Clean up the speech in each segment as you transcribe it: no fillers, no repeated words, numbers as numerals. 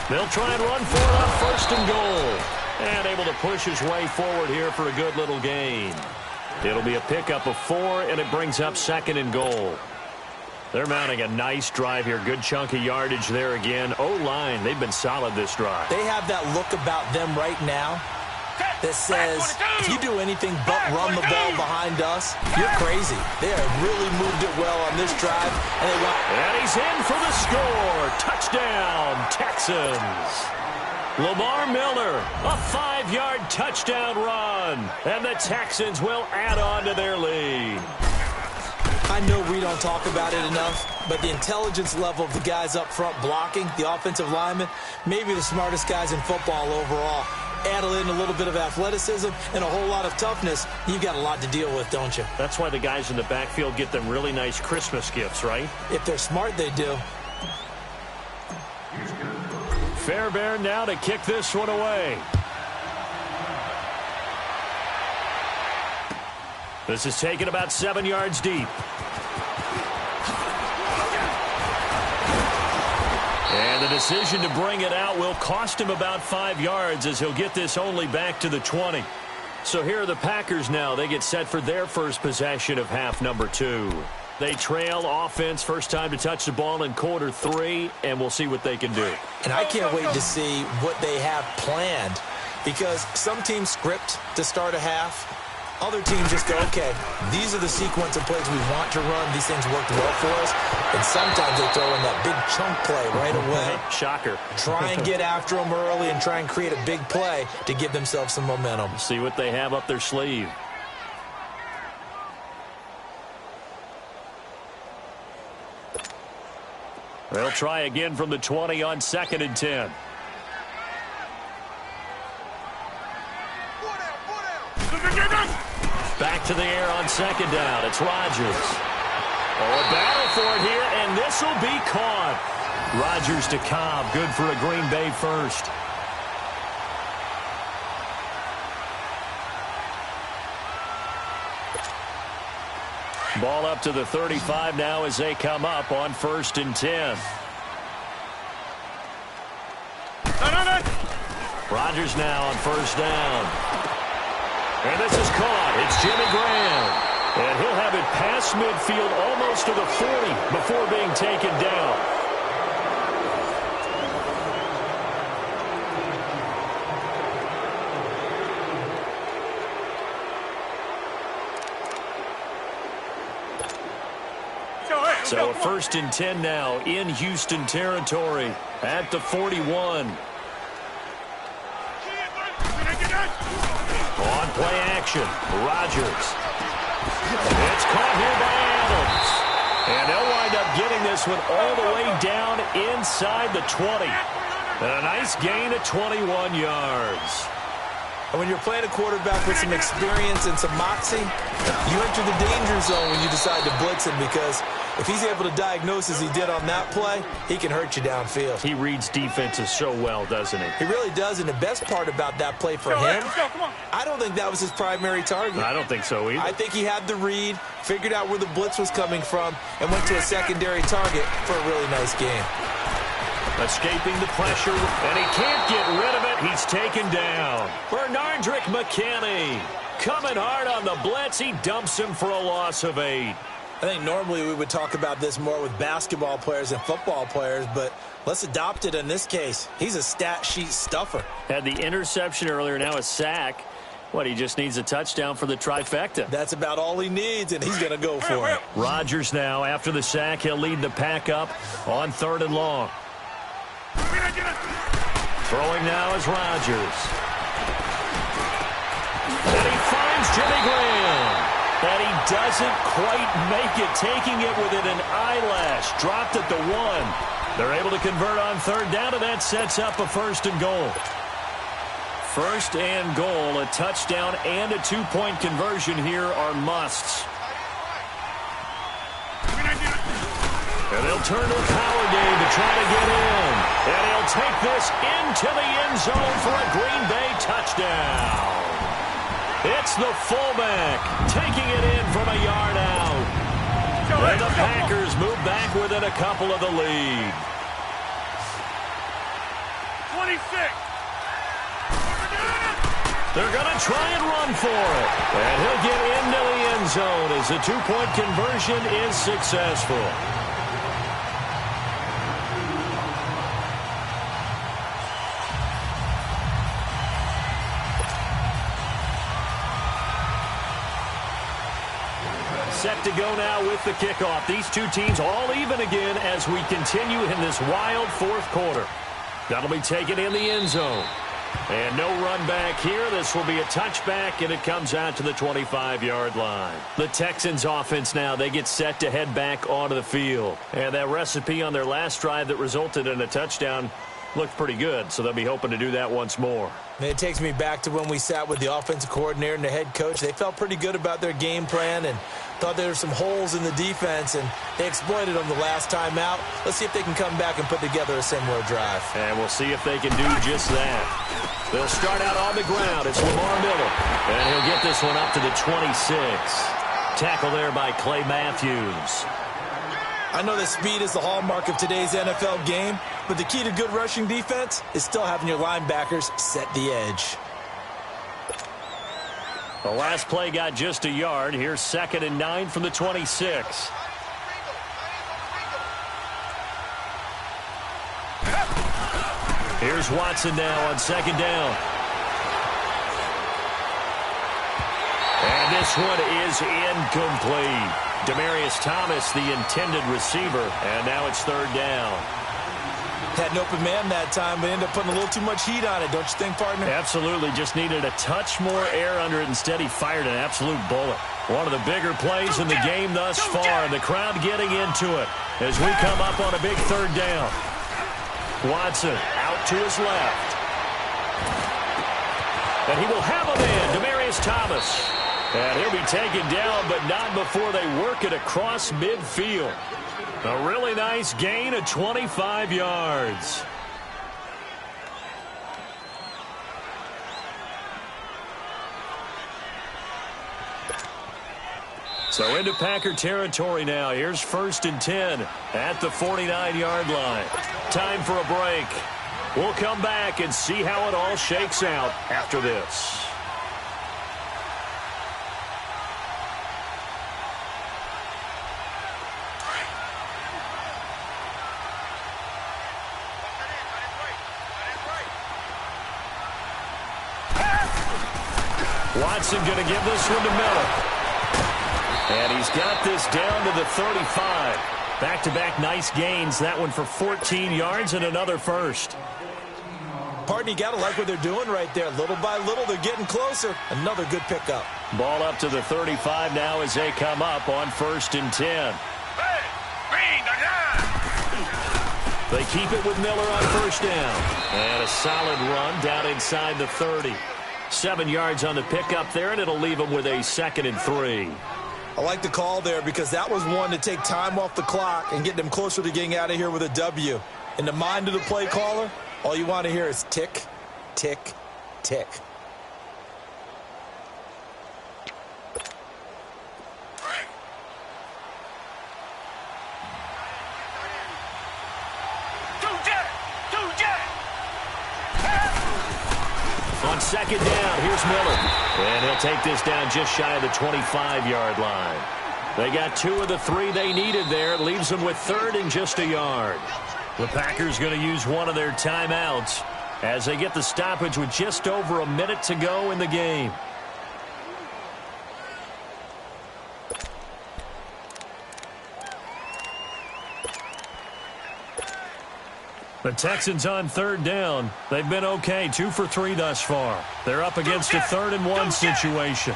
They'll try and run for it on first and goal. And able to push his way forward here for a good little gain. It'll be a pickup of 4, and it brings up second and goal. They're mounting a nice drive here. Good chunk of yardage there again. O-line, they've been solid this drive. They have that look about them right now that says, if you do anything but run the ball behind us, you're crazy. They have really moved it well on this drive. And he's in for the score. Touchdown, Texans. Lamar Miller, a 5-yard touchdown run. And the Texans will add on to their lead. I know we don't talk about it enough, but the intelligence level of the guys up front blocking, the offensive linemen, maybe the smartest guys in football overall. Add in a little bit of athleticism and a whole lot of toughness, you've got a lot to deal with, don't you? That's why the guys in the backfield get them really nice Christmas gifts, right? If they're smart, they do. Fairbairn now to kick this one away. This is taken about 7 yards deep. And the decision to bring it out will cost him about 5 yards as he'll get this only back to the 20. So here are the Packers now. They get set for their first possession of half number 2. They trail offense, first time to touch the ball in quarter 3, and we'll see what they can do. And I can't wait to see what they have planned, because some teams script to start a half. Other teams just go, okay, these are the sequence of plays we want to run. These things worked well for us. And sometimes they throw in that big chunk play right away. Shocker. Try and get after them early and try and create a big play to give themselves some momentum. See what they have up their sleeve. They'll try again from the 20 on 2nd and 10. Back to the air on 2nd down. It's Rodgers. Oh, a battle for it here, and this will be caught. Rodgers to Cobb. Good for a Green Bay first. Ball up to the 35 now as they come up on 1st and 10. Rodgers now on 1st down. And this is caught. It's Jimmy Graham. And he'll have it past midfield almost to the 40 before being taken down. So 1st and 10 now in Houston territory at the 41. On play action, Rodgers. It's caught here by Adams. And they'll wind up getting this one all the way down inside the 20. And a nice gain of 21 yards. And when you're playing a quarterback with some experience and some moxie, you enter the danger zone when you decide to blitz him, because if he's able to diagnose as he did on that play, he can hurt you downfield. He reads defenses so well, doesn't he? He really does, and the best part about that play for him, I don't think that was his primary target. I don't think so either. I think he had the read, figured out where the blitz was coming from, and went to a secondary target for a really nice game. Escaping the pressure, and he can't get rid of it. He's taken down. Bernardrick McKinney coming hard on the blitz. He dumps him for a loss of 8. I think normally we would talk about this more with basketball players and football players, but let's adopt it in this case. He's a stat sheet stuffer. Had the interception earlier, now a sack. What, he just needs a touchdown for the trifecta. That's about all he needs, and he's going to go for it. Rodgers now, after the sack, he'll lead the pack up on 3rd and long. Throwing now is Rodgers. And he finds Jimmy Graham. And he doesn't quite make it, taking it within an eyelash. Dropped at the 1. They're able to convert on 3rd down, and that sets up a 1st and goal. 1st and goal, a touchdown and a 2-point conversion here are musts. And they'll turn to a power game to try to get in. And he'll take this into the end zone for a Green Bay touchdown. It's the fullback taking it in from a yard out. And the Packers move back within a couple of the lead. They're going to try and run for it. And he'll get into the end zone as the two-point conversion is successful. Set to go now with the kickoff. These two teams all even again as we continue in this wild fourth quarter. That'll be taken in the end zone. And no run back here. This will be a touchback, and it comes out to the 25-yard line. The Texans offense now, they get set to head back onto the field. And that recipe on their last drive that resulted in a touchdown looked pretty good, so they'll be hoping to do that once more. It takes me back to when we sat with the offensive coordinator and the head coach. They felt pretty good about their game plan and thought there were some holes in the defense, and they exploited them the last time out. Let's see if they can come back and put together a similar drive. And we'll see if they can do just that. They'll start out on the ground. It's Lamar Miller, and he'll get this one up to the 26. Tackle there by Clay Matthews. I know that speed is the hallmark of today's NFL game, but the key to good rushing defense is still having your linebackers set the edge. The last play got just a yard. Here's 2nd and 9 from the 26. Here's Watson now on 2nd down. And this one is incomplete. Demaryius Thomas, the intended receiver, and now it's 3rd down. Had an open man that time, but ended up putting a little too much heat on it, don't you think, partner? Absolutely. Just needed a touch more air under it. Instead, he fired an absolute bullet. One of the bigger plays in the game thus far, and the crowd getting into it as we come up on a big 3rd down. Watson out to his left. And he will have a man, Demaryius Thomas. And he'll be taken down, but not before they work it across midfield. A really nice gain of 25 yards. So into Packer territory now. Here's 1st and 10 at the 49-yard line. Time for a break. We'll come back and see how it all shakes out after this. Watson going to give this one to Miller. And he's got this down to the 35. Back-to-back nice gains. That one for 14 yards and another first. Partner, you got to like what they're doing right there. Little by little, they're getting closer. Another good pickup. Ball up to the 35 now as they come up on 1st and 10. They keep it with Miller on 1st down. And a solid run down inside the 30. 7 yards on the pickup there, and it'll leave them with a 2nd and 3. I like the call there because that was one to take time off the clock and get them closer to getting out of here with a W. In the mind of the play caller, all you want to hear is tick, tick, tick. On 2nd down, here's Miller. And he'll take this down just shy of the 25-yard line. They got 2 of the 3 they needed there. It leaves them with 3rd and just a yard. The Packers going to use one of their timeouts as they get the stoppage with just over a minute to go in the game. The Texans on 3rd down. They've been okay, 2 for 3 thus far. They're up against a 3rd and 1 situation.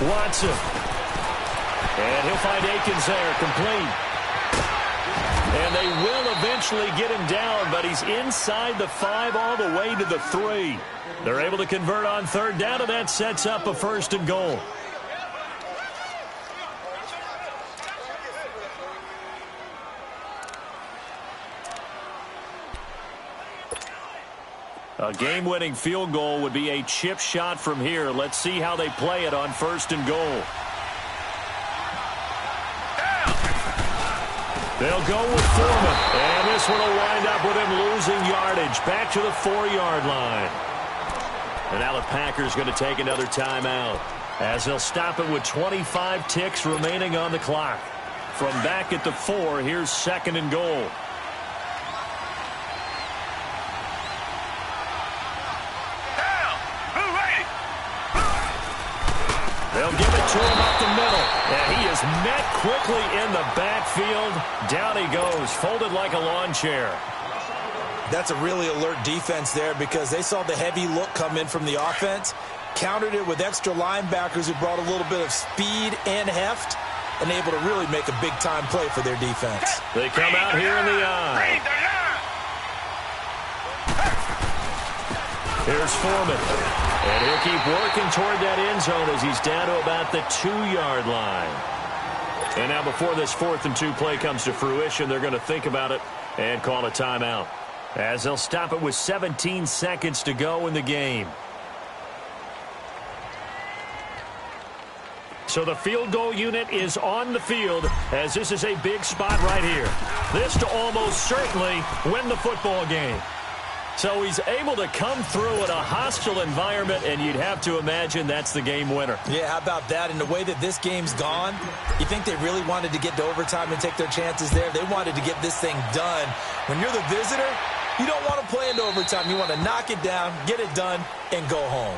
Watson. And he'll find Akins there, complete. And they will eventually get him down, but he's inside the 5 all the way to the 3. They're able to convert on 3rd down, and that sets up a 1st and goal. A game-winning field goal would be a chip shot from here. Let's see how they play it on 1st and goal. They'll go with Foreman. And this one will wind up with him losing yardage. Back to the 4-yard line. And now the Packers going to take another timeout, as they'll stop it with 25 ticks remaining on the clock. From back at the 4, here's 2nd and goal. They'll give it to him up the middle. And he is met quickly in the backfield. Down he goes, folded like a lawn chair. That's a really alert defense there, because they saw the heavy look come in from the offense, countered it with extra linebackers who brought a little bit of speed and heft, and able to really make a big-time play for their defense. They come out here in the eye. Here's Foreman. And he'll keep working toward that end zone as he's down to about the 2-yard line. And now before this 4th and 2 play comes to fruition, they're going to think about it and call a timeout, as they'll stop it with 17 seconds to go in the game. So the field goal unit is on the field, as this is a big spot right here. This to almost certainly win the football game. So he's able to come through in a hostile environment, and you'd have to imagine that's the game winner. Yeah, how about that? In the way that this game's gone, you think they really wanted to get to overtime and take their chances there? They wanted to get this thing done. When you're the visitor, you don't want to play into overtime. You want to knock it down, get it done, and go home.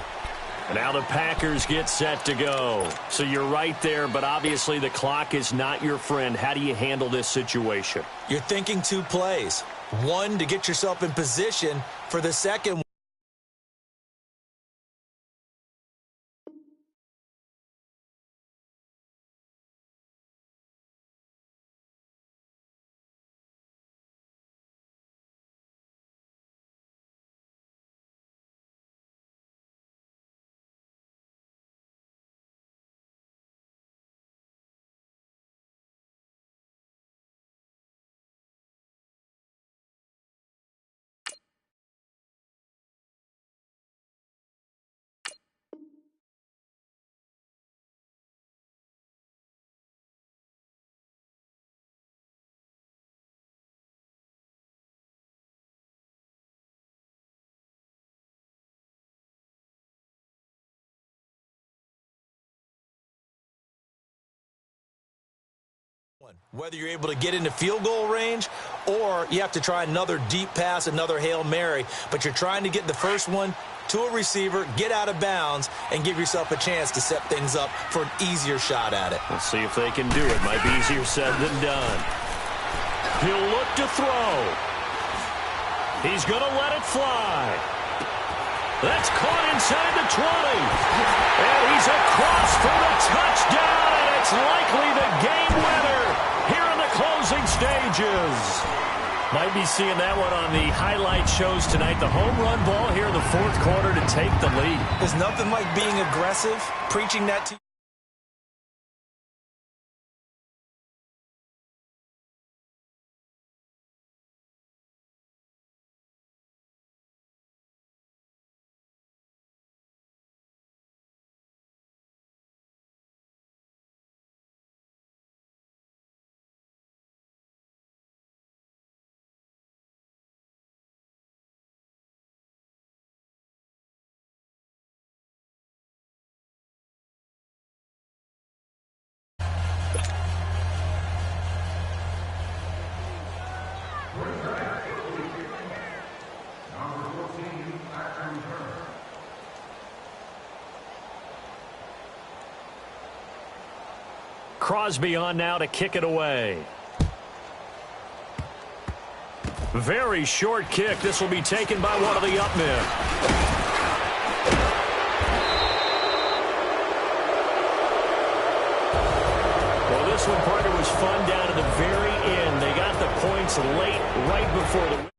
And now the Packers get set to go. So you're right there, but obviously the clock is not your friend. How do you handle this situation? You're thinking 2 plays. One, to get yourself in position for the second. Whether you're able to get into field goal range, or you have to try another deep pass, another Hail Mary, but you're trying to get the first one to a receiver, get out of bounds, and give yourself a chance to set things up for an easier shot at it. We'll see if they can do it. Might be easier said than done. He'll look to throw. He's going to let it fly. That's caught inside the 20. And he's across for the touchdown, and it's likely the game winner here in the closing stages. Might be seeing that one on the highlight shows tonight. The home run ball here in the 4th quarter to take the lead. There's nothing like being aggressive, preaching that to Crosby on now to kick it away. Very short kick. This will be taken by one of the up men. Well, this one, partner, was fun down to the very end. They got the points late, right before the